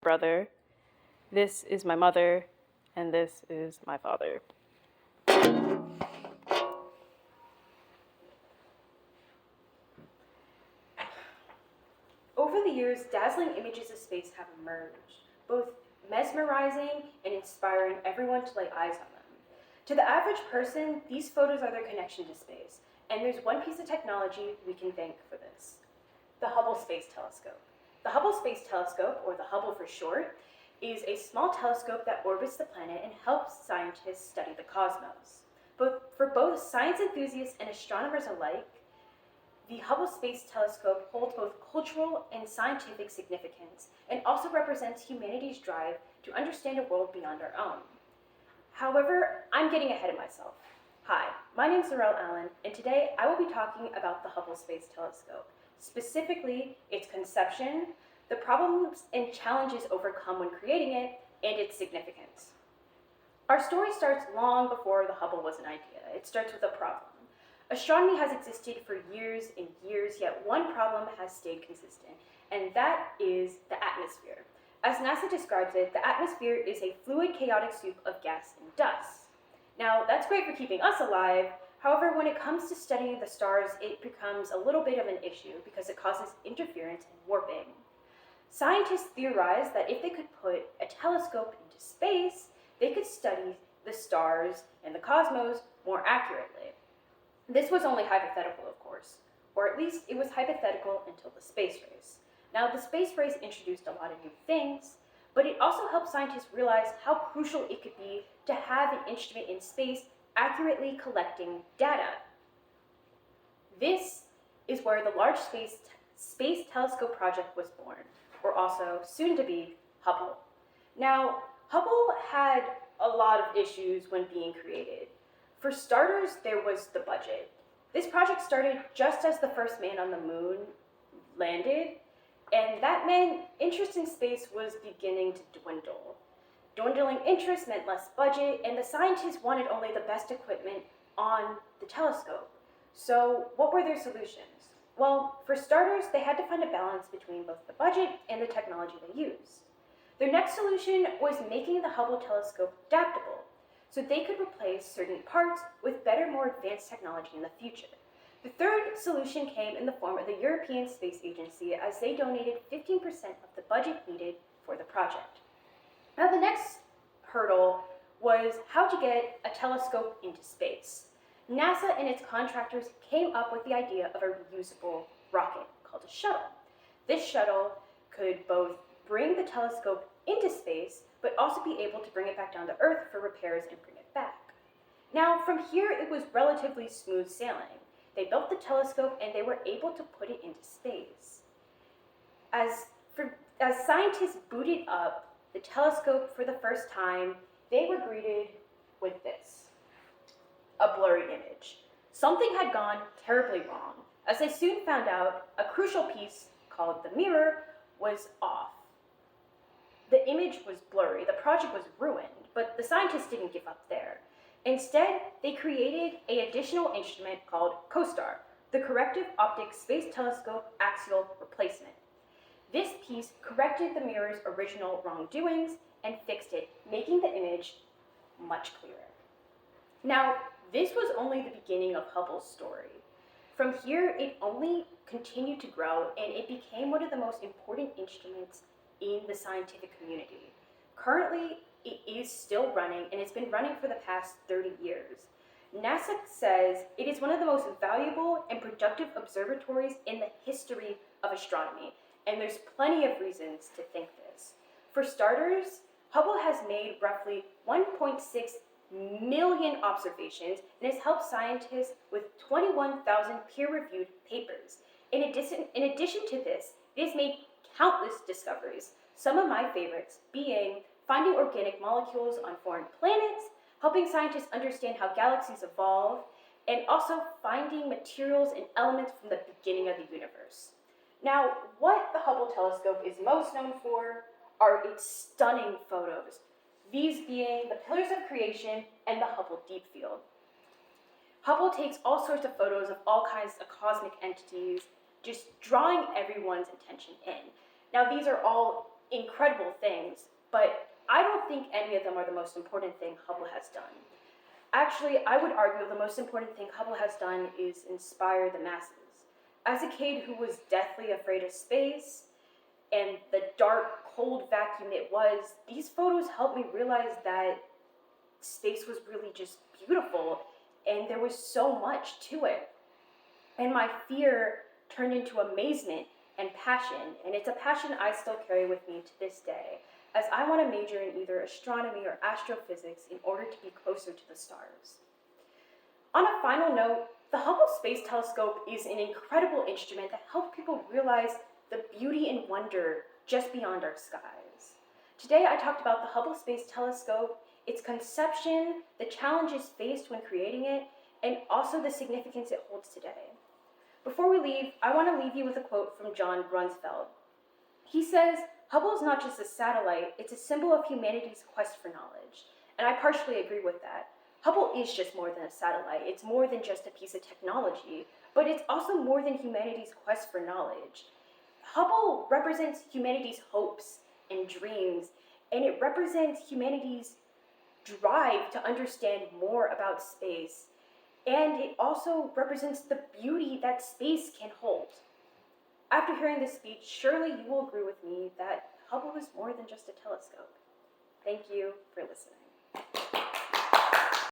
brother. This is my mother, and this is my father. Over the years, dazzling images of space have emerged, both mesmerizing and inspiring everyone to lay eyes on them. To the average person, these photos are their connection to space, and there's one piece of technology we can thank for this: the Hubble Space Telescope. The Hubble Space Telescope, or the Hubble for short, is a small telescope that orbits the planet and helps scientists study the cosmos. For both science enthusiasts and astronomers alike, the Hubble Space Telescope holds both cultural and scientific significance and also represents humanity's drive to understand a world beyond our own. However, I'm getting ahead of myself. Hi, my name is Laurel Allen, and today I will be talking about the Hubble Space Telescope, specifically its conception, the problems and challenges overcome when creating it, and its significance. Our story starts long before the Hubble was an idea. It starts with a problem. Astronomy has existed for years and years, yet one problem has stayed consistent, and that is the atmosphere. As NASA describes it, the atmosphere is a fluid, chaotic soup of gas and dust. Now, that's great for keeping us alive. However, when it comes to studying the stars, it becomes a little bit of an issue because it causes interference and warping. Scientists theorize that if they could put a telescope into space, they could study the stars and the cosmos more accurately. This was only hypothetical, of course, or at least it was hypothetical until the space race. Now, the space race introduced a lot of new things, but it also helped scientists realize how crucial it could be to have an instrument in space accurately collecting data. This is where the Large Space Telescope Project was born, or also soon to be Hubble. Now, Hubble had a lot of issues when being created. For starters, there was the budget. This project started just as the first man on the moon landed, and that meant interest in space was beginning to dwindle. Dwindling interest meant less budget, and the scientists wanted only the best equipment on the telescope. So, what were their solutions? Well, for starters, they had to find a balance between both the budget and the technology they used. Their next solution was making the Hubble telescope adaptable, so they could replace certain parts with better, more advanced technology in the future. The third solution came in the form of the European Space Agency, as they donated 15% of the budget needed for the project. Now, the next hurdle was how to get a telescope into space. NASA and its contractors came up with the idea of a reusable rocket called a shuttle. This shuttle could both bring the telescope into space, but also be able to bring it back down to Earth for repairs and bring it back. Now, from here, it was relatively smooth sailing. They built the telescope and they were able to put it into space. As scientists booted up the telescope for the first time, they were greeted with this: a blurry image. Something had gone terribly wrong. As they soon found out, a crucial piece, called the mirror, was off. The image was blurry, the project was ruined, but the scientists didn't give up there. Instead, they created an additional instrument called COSTAR, the Corrective Optics Space Telescope Axial Replacement. This piece corrected the mirror's original wrongdoings and fixed it, making the image much clearer. Now, this was only the beginning of Hubble's story. From here, it only continued to grow, and it became one of the most important instruments in the scientific community. Currently, it is still running, and it's been running for the past 30 years. NASA says it is one of the most valuable and productive observatories in the history of astronomy, and there's plenty of reasons to think this. For starters, Hubble has made roughly 1.6 million observations and has helped scientists with 21,000 peer-reviewed papers. In addition to this, it has made countless discoveries, some of my favorites being finding organic molecules on foreign planets, helping scientists understand how galaxies evolve, and also finding materials and elements from the beginning of the universe. Now, what the Hubble telescope is most known for are its stunning photos, these being the Pillars of Creation and the Hubble Deep Field. Hubble takes all sorts of photos of all kinds of cosmic entities, just drawing everyone's attention in. Now, these are all incredible things, but I don't think any of them are the most important thing Hubble has done. Actually, I would argue the most important thing Hubble has done is inspire the masses. As a kid who was deathly afraid of space and the dark, cold vacuum it was, these photos helped me realize that space was really just beautiful and there was so much to it. And my fear turned into amazement and passion, and it's a passion I still carry with me to this day, as I want to major in either astronomy or astrophysics in order to be closer to the stars. On a final note, the Hubble Space Telescope is an incredible instrument that helps people realize the beauty and wonder just beyond our skies. Today I talked about the Hubble Space Telescope, its conception, the challenges faced when creating it, and also the significance it holds today. Before we leave, I want to leave you with a quote from John Grunsfeld. He says, "Hubble is not just a satellite, it's a symbol of humanity's quest for knowledge." And I partially agree with that. Hubble is just more than a satellite. It's more than just a piece of technology, but it's also more than humanity's quest for knowledge. Hubble represents humanity's hopes and dreams, and it represents humanity's drive to understand more about space. And it also represents the beauty that space can hold. After hearing this speech, surely you will agree with me that Hubble is more than just a telescope. Thank you for listening.